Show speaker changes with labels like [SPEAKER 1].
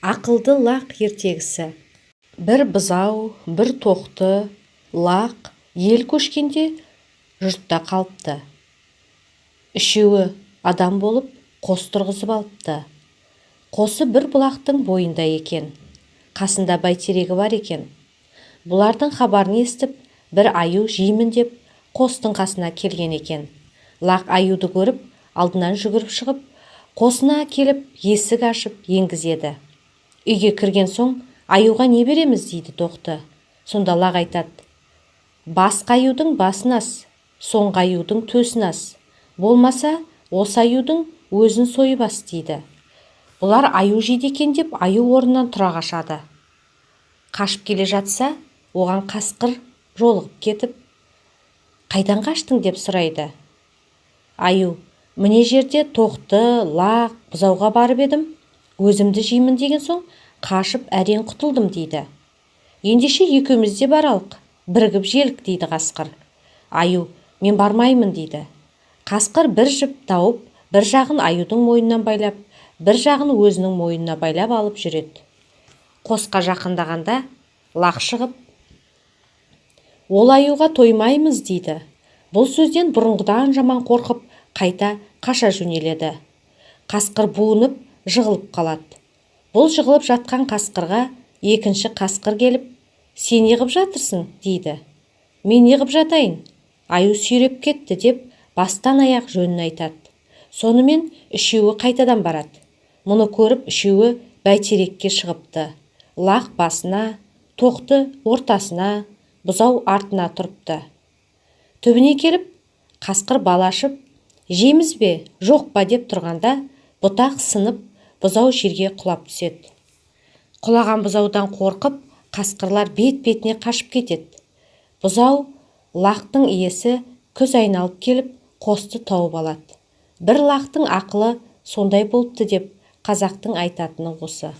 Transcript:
[SPEAKER 1] Ақылды лақ ертегісі. Бір бұзау, бір тоқты, лақ ел көшкенде жұртта қалыпты. Үшеуі адам болып қос тұрғызып алыпты. Қосы бір бұлақтың бойында екен. Қасында бәйтерегі бар екен. Бұлардың хабарын естіп, бір аю жеймін деп қостың қасына келген екен. Лақ аюды көріп, алдынан жүгіріп шығып, қосына келіп есік ашып енгізеді. Үйге кірген соң, аюға не береміз дейді тоқты. Сонда лақ айтады: басқа аюдың басын ас, соңғы аюдың төсін ас, болмаса осы аюдың өзін сойып ас дейді. Бұлар аю жейді екен деп аю орнынан тұра қашады. Қашып келе жатса, оған қасқыр жолығып кетіп, қайдан қаштың деп сұрайды. Аю: міне жерде тоқты, лақ, бұзауға барып едім, өзімді жеймін деген соң қашып әрең құтылдым дейді. Ендеше екеуміз де баралық, бірігіп желік дейді қасқыр. Аю: мен бармаймын дейді. Қасқыр бір жіп тауып, бір жағын аюдың мойнынан байлап, бір жағын өзінің мойнына байлап алып жүреді. Қосқа жақындағанда лақ шығып: ол аюға тоймаймыз дейді. Бұл сөзден бұрынғыдан жаман қорқып, қайта қаша жөнеледі. Қасқыр буынып, жығылып қалады. Бұл жығылып жатқан қасқырға екінші қасқыр келіп: сен не қып жатырсың дейді. Мен не қып жатайын? Аю сүйреп кетті деп бастан аяқ жөнін айтады. Сонымен үшеуі қайтадан барады. Мұны көріп үшеуі бәйтерекке шығыпты. Лақ басына, тоқты ортасына, бұзау артына тұрыпты. Түбіне келіп, қасқыр бал ашып, жейміз бе, жоқ па деп тұрғанда, бұтақ сынып, бұзау жерге құлап түседі. Құлаған бұзаудан қорқып, қасқырлар бет-бетіне қашып кетеді. Бұзау лақтың иесі күз айналып келіп, қосты тауып алады. Бір лақтың ақылы сондай болыпты деп қазақтың айтатыны осы.